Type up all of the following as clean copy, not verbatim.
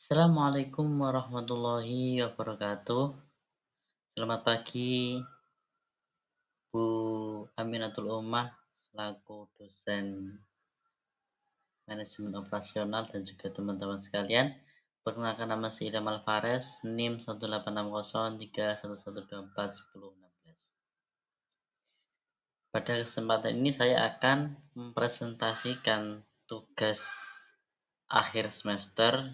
Assalamualaikum warahmatullahi wabarakatuh. Selamat pagi, Bu Aminatul Ummah selaku dosen manajemen operasional dan juga teman-teman sekalian. Perkenalkan, nama saya Idam Alvarez, NIM 1860311241016. Pada kesempatan ini saya akan mempresentasikan tugas akhir semester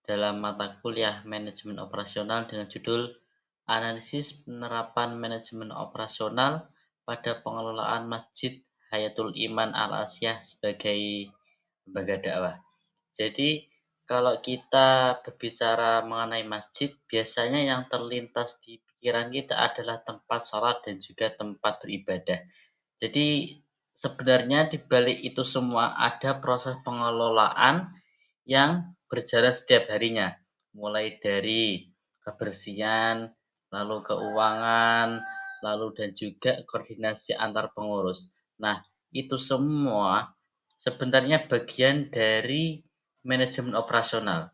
dalam mata kuliah manajemen operasional dengan judul Analisis Penerapan Manajemen Operasional pada Pengelolaan Masjid Hayatul Iman Al-Asyah sebagai lembaga dakwah. Jadi, kalau kita berbicara mengenai masjid, biasanya yang terlintas di pikiran kita adalah tempat sholat dan juga tempat beribadah. Jadi, sebenarnya di balik itu semua ada proses pengelolaan yang berjalan setiap harinya, mulai dari kebersihan, lalu keuangan, lalu dan juga koordinasi antar pengurus. Nah, itu semua sebenarnya bagian dari manajemen operasional.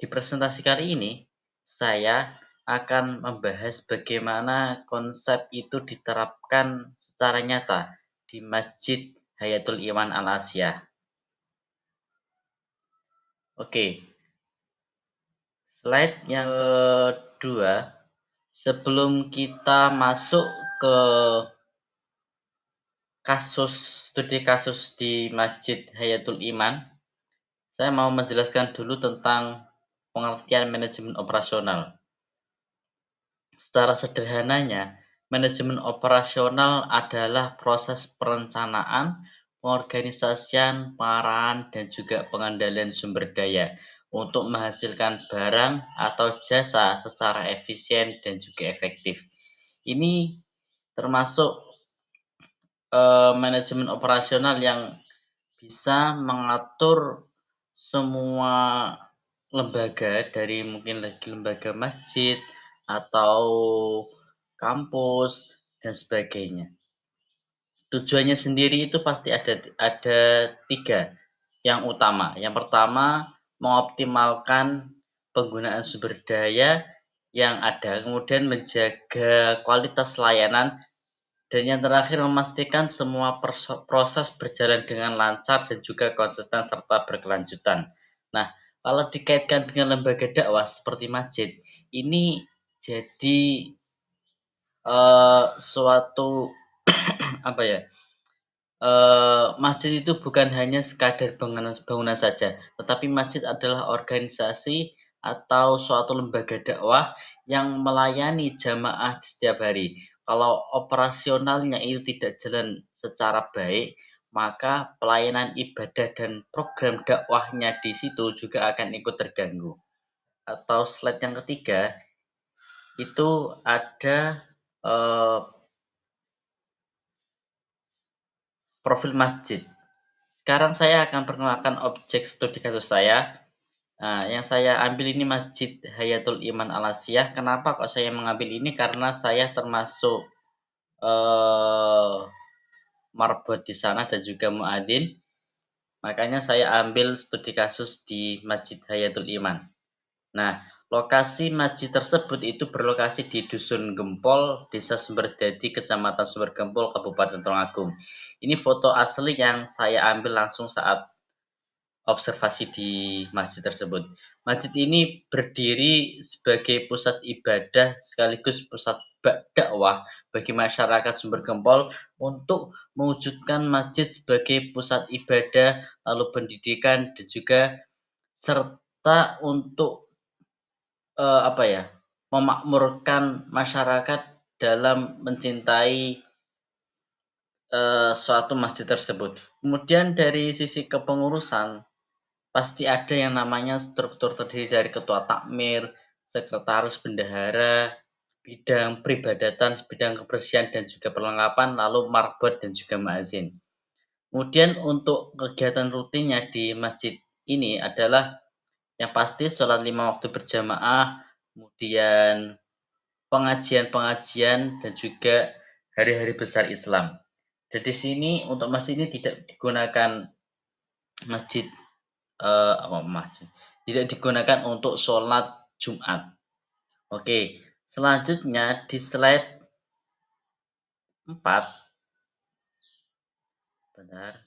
Di presentasi kali ini, saya akan membahas bagaimana konsep itu diterapkan secara nyata di Masjid Hayatul Iman Al-Asyah. Oke, slide yang kedua, sebelum kita masuk ke studi kasus di Masjid Hayatul Iman, saya mau menjelaskan dulu tentang pengertian manajemen operasional. Secara sederhananya, manajemen operasional adalah proses perencanaan, pengorganisasian, pengarahan, dan juga pengendalian sumber daya untuk menghasilkan barang atau jasa secara efisien dan juga efektif. Ini termasuk manajemen operasional yang bisa mengatur semua lembaga, dari mungkin lagi lembaga masjid atau kampus dan sebagainya. Tujuannya sendiri itu pasti ada 3 yang utama. Yang pertama, mengoptimalkan penggunaan sumber daya yang ada, kemudian menjaga kualitas layanan, dan yang terakhir memastikan semua proses berjalan dengan lancar dan juga konsisten serta berkelanjutan. Nah, kalau dikaitkan dengan lembaga dakwah seperti masjid, ini jadi suatu apa ya? Masjid itu bukan hanya sekadar bangunan saja, tetapi masjid adalah organisasi atau suatu lembaga dakwah yang melayani jamaah di setiap hari. Kalau operasionalnya itu tidak jalan secara baik, maka pelayanan ibadah dan program dakwahnya di situ juga akan ikut terganggu. Atau slide yang ketiga, itu ada profil masjid. Sekarang saya akan perkenalkan objek studi kasus saya. Nah, yang saya ambil ini Masjid Hayatul Iman Al-Asyah. Kenapa kok saya mengambil ini? Karena saya termasuk marbot di sana dan juga muadzin. Makanya saya ambil studi kasus di Masjid Hayatul Iman. Nah, lokasi masjid tersebut itu berlokasi di Dusun Gempol, Desa Sumberdadi, Kecamatan Sumbergempol, Kabupaten Tulungagung. Ini foto asli yang saya ambil langsung saat observasi di masjid tersebut. Masjid ini berdiri sebagai pusat ibadah sekaligus pusat dakwah bagi masyarakat Sumbergempol untuk mewujudkan masjid sebagai pusat ibadah, lalu pendidikan, dan juga serta untuk memakmurkan masyarakat dalam mencintai suatu masjid tersebut. Kemudian dari sisi kepengurusan, pasti ada yang namanya struktur terdiri dari ketua takmir, sekretaris bendahara, bidang peribadatan, bidang kebersihan dan juga perlengkapan, lalu marbot dan juga muadzin. Kemudian untuk kegiatan rutinnya di masjid ini adalah yang pasti sholat 5 waktu berjamaah, kemudian pengajian-pengajian dan juga hari-hari besar Islam. Dan di sini untuk masjid ini tidak digunakan masjid tidak digunakan untuk sholat Jumat. Oke, selanjutnya di slide 4, bentar.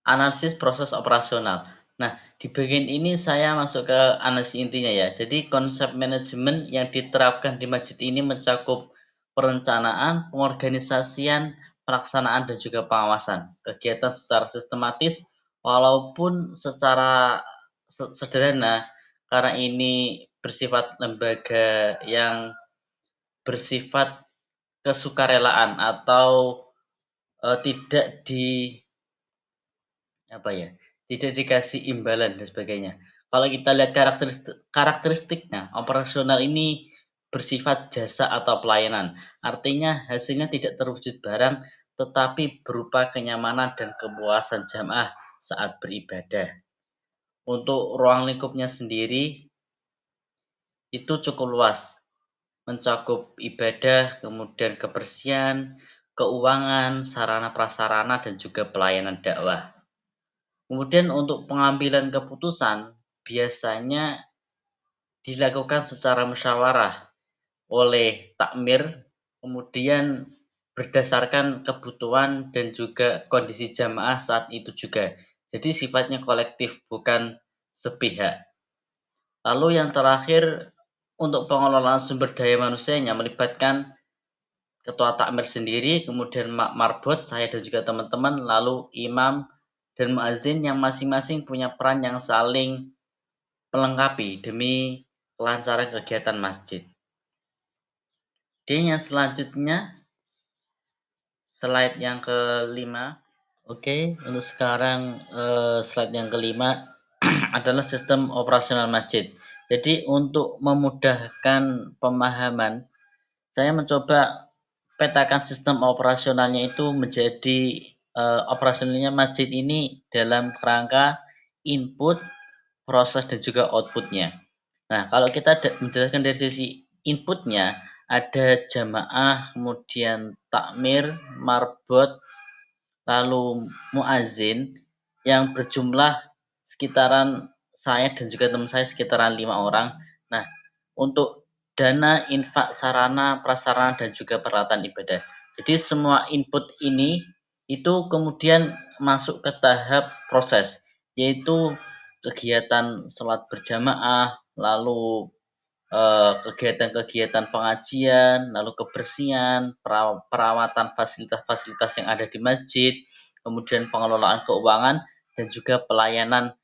Analisis proses operasional. Nah, di bagian ini saya masuk ke analisis intinya ya. Jadi konsep manajemen yang diterapkan di masjid ini mencakup perencanaan, pengorganisasian, pelaksanaan, dan juga pengawasan. Kegiatan secara sistematis, walaupun secara sederhana, karena ini bersifat lembaga yang bersifat kesukarelaan atau tidak di apa ya, tidak dikasih imbalan dan sebagainya. Kalau kita lihat karakteristiknya, operasional ini bersifat jasa atau pelayanan. Artinya hasilnya tidak terwujud barang, tetapi berupa kenyamanan dan kepuasan jamaah saat beribadah. Untuk ruang lingkupnya sendiri itu cukup luas, mencakup ibadah, kemudian kebersihan, keuangan, sarana prasarana, dan juga pelayanan dakwah. Kemudian untuk pengambilan keputusan biasanya dilakukan secara musyawarah oleh takmir, kemudian berdasarkan kebutuhan dan juga kondisi jamaah saat itu juga. Jadi sifatnya kolektif, bukan sepihak. Lalu yang terakhir, untuk pengelolaan sumber daya manusianya melibatkan ketua takmir sendiri, kemudian marbot, saya dan juga teman-teman, lalu imam dan muazin yang masing-masing punya peran yang saling melengkapi demi kelancaran kegiatan masjid. Yang selanjutnya, slide yang kelima. Oke, untuk sekarang slide yang kelima adalah sistem operasional masjid. Jadi untuk memudahkan pemahaman, saya mencoba petakan sistem operasionalnya itu menjadi operasionalnya masjid ini dalam kerangka input, proses, dan juga outputnya. Nah, kalau kita menjelaskan dari sisi inputnya, ada jamaah, kemudian takmir, marbot, lalu muazin yang berjumlah sekitaran saya dan juga teman saya sekitaran 5 orang. Nah, untuk dana, infak, sarana, prasarana, dan juga peralatan ibadah. Jadi semua input ini itu kemudian masuk ke tahap proses, yaitu kegiatan sholat berjamaah, lalu kegiatan-kegiatan pengajian, lalu kebersihan, perawatan fasilitas-fasilitas yang ada di masjid, kemudian pengelolaan keuangan, dan juga pelayanan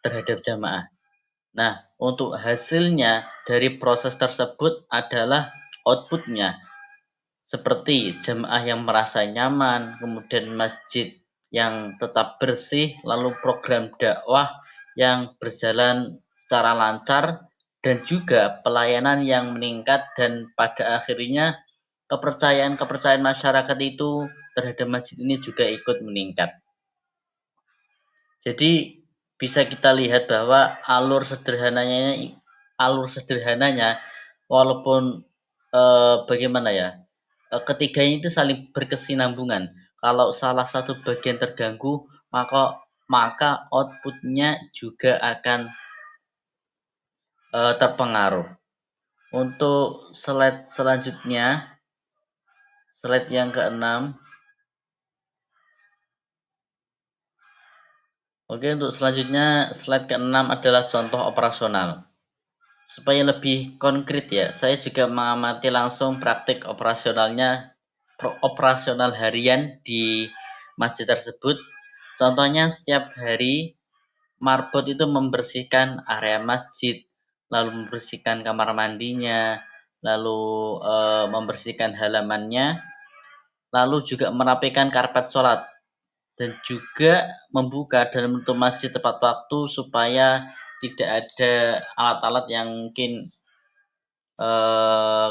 terhadap jamaah. Nah, untuk hasilnya dari proses tersebut adalah outputnya, seperti jamaah yang merasa nyaman, kemudian masjid yang tetap bersih, lalu program dakwah yang berjalan secara lancar, dan juga pelayanan yang meningkat, dan pada akhirnya kepercayaan-kepercayaan masyarakat itu terhadap masjid ini juga ikut meningkat. Jadi bisa kita lihat bahwa alur sederhananya walaupun bagaimana ya, ketiganya itu saling berkesinambungan. Kalau salah satu bagian terganggu, maka outputnya juga akan terpengaruh. Untuk slide selanjutnya, slide yang keenam. Oke, untuk selanjutnya slide keenam adalah contoh operasional. Supaya lebih konkret ya, saya juga mengamati langsung praktik operasional harian di masjid tersebut. Contohnya setiap hari marbot itu membersihkan area masjid, lalu membersihkan kamar mandinya, lalu membersihkan halamannya, lalu juga merapikan karpet sholat, dan juga membuka dan menutup masjid tepat waktu supaya tidak ada alat-alat yang mungkin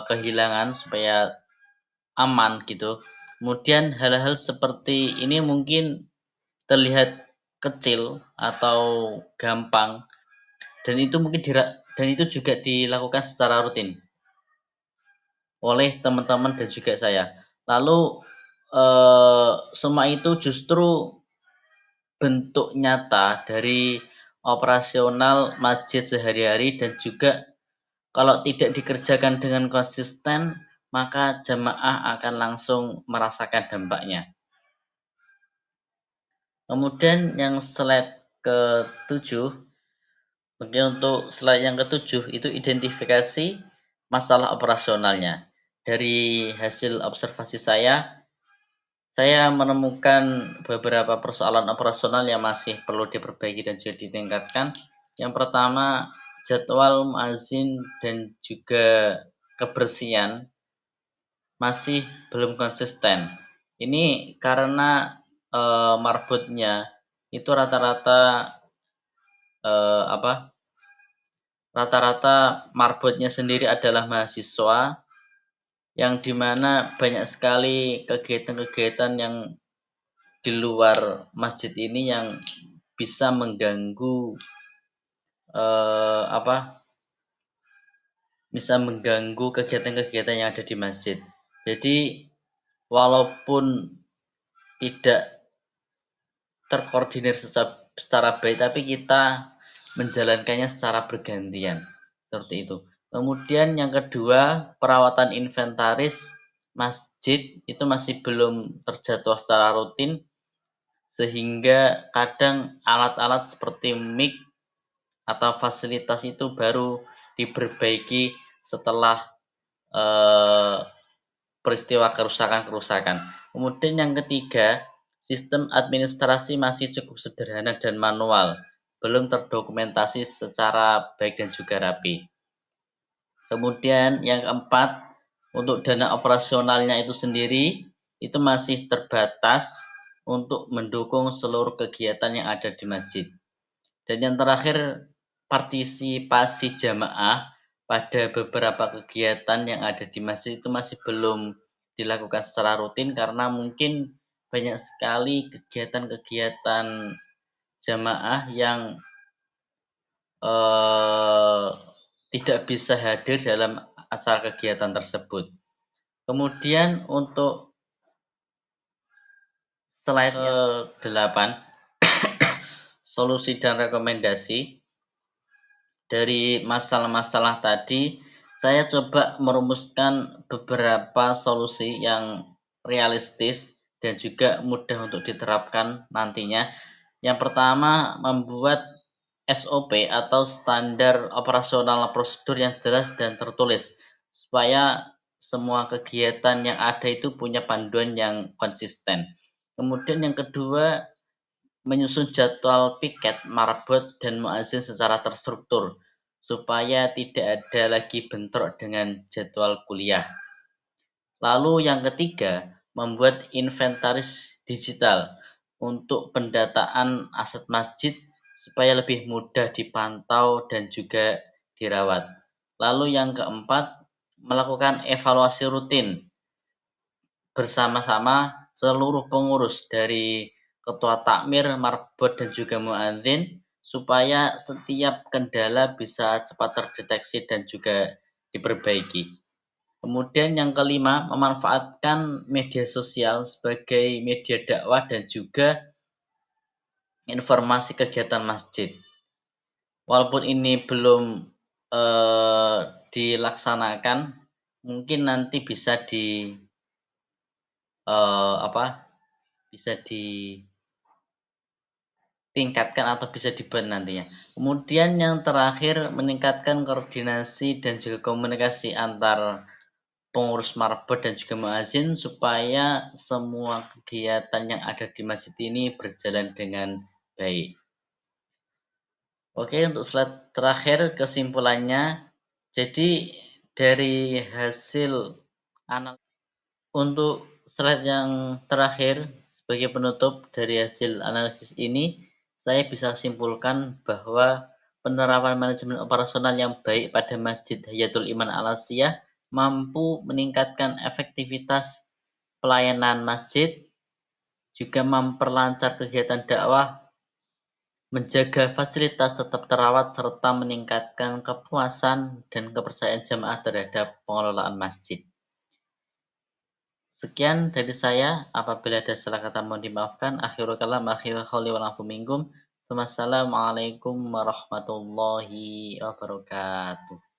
kehilangan, supaya aman gitu. Kemudian hal-hal seperti ini mungkin terlihat kecil atau gampang, dan itu mungkin dan itu juga dilakukan secara rutin oleh teman-teman dan juga saya. Lalu semua itu justru bentuk nyata dari operasional masjid sehari-hari, dan juga kalau tidak dikerjakan dengan konsisten, maka jamaah akan langsung merasakan dampaknya. Kemudian yang slide ke-7, untuk slide yang ke-7 itu identifikasi masalah operasionalnya. Dari hasil observasi saya menemukan beberapa persoalan operasional yang masih perlu diperbaiki dan juga ditingkatkan. Yang pertama, jadwal muazin dan juga kebersihan masih belum konsisten. Ini karena marbotnya itu rata-rata marbotnya sendiri adalah mahasiswa, yang dimana banyak sekali kegiatan-kegiatan yang di luar masjid ini yang bisa mengganggu eh, apa bisa mengganggu kegiatan-kegiatan yang ada di masjid. Jadi walaupun tidak terkoordinir secara baik, tapi kita menjalankannya secara bergantian, seperti itu. Kemudian yang kedua, perawatan inventaris masjid itu masih belum terjadwal secara rutin, sehingga kadang alat-alat seperti mic atau fasilitas itu baru diperbaiki setelah eh, peristiwa kerusakan-kerusakan. Kemudian yang ketiga, sistem administrasi masih cukup sederhana dan manual, belum terdokumentasi secara baik dan juga rapi. Kemudian yang keempat, untuk dana operasionalnya itu sendiri itu masih terbatas untuk mendukung seluruh kegiatan yang ada di masjid. Dan yang terakhir, partisipasi jamaah pada beberapa kegiatan yang ada di masjid itu masih belum dilakukan secara rutin, karena mungkin banyak sekali kegiatan-kegiatan jamaah yang eh, tidak bisa hadir dalam acara kegiatan tersebut. Kemudian untuk slide yang ke-8, solusi dan rekomendasi. Dari masalah-masalah tadi, saya coba merumuskan beberapa solusi yang realistis dan juga mudah untuk diterapkan nantinya. Yang pertama, membuat SOP atau standar operasional prosedur yang jelas dan tertulis, supaya semua kegiatan yang ada itu punya panduan yang konsisten. Kemudian yang kedua, menyusun jadwal piket, marbot, dan muazin secara terstruktur, supaya tidak ada lagi bentrok dengan jadwal kuliah. Lalu yang ketiga, membuat inventaris digital untuk pendataan aset masjid supaya lebih mudah dipantau dan juga dirawat. Lalu yang keempat, melakukan evaluasi rutin bersama-sama seluruh pengurus dari ketua takmir, marbot, dan juga muadzin, supaya setiap kendala bisa cepat terdeteksi dan juga diperbaiki. Kemudian yang kelima, memanfaatkan media sosial sebagai media dakwah dan juga informasi kegiatan masjid. Walaupun ini belum eh, dilaksanakan, mungkin nanti bisa eh, apa bisa ditingkatkan atau bisa dibuat nantinya. Kemudian yang terakhir, meningkatkan koordinasi dan juga komunikasi antar pengurus marbot dan juga muazin supaya semua kegiatan yang ada di masjid ini berjalan dengan baik. Oke, untuk slide terakhir kesimpulannya, jadi dari hasil analisis, untuk slide yang terakhir sebagai penutup dari hasil analisis ini, saya bisa simpulkan bahwa penerapan manajemen operasional yang baik pada Masjid Hayatul Iman Al-Asiyah mampu meningkatkan efektivitas pelayanan masjid, juga memperlancar kegiatan dakwah, menjaga fasilitas tetap terawat, serta meningkatkan kepuasan dan kepercayaan jamaah terhadap pengelolaan masjid. Sekian dari saya, apabila ada salah kata mohon dimaafkan. Akhirul kalam, akhirul qouli wal afu minkum. Wassalamualaikum warahmatullahi wabarakatuh.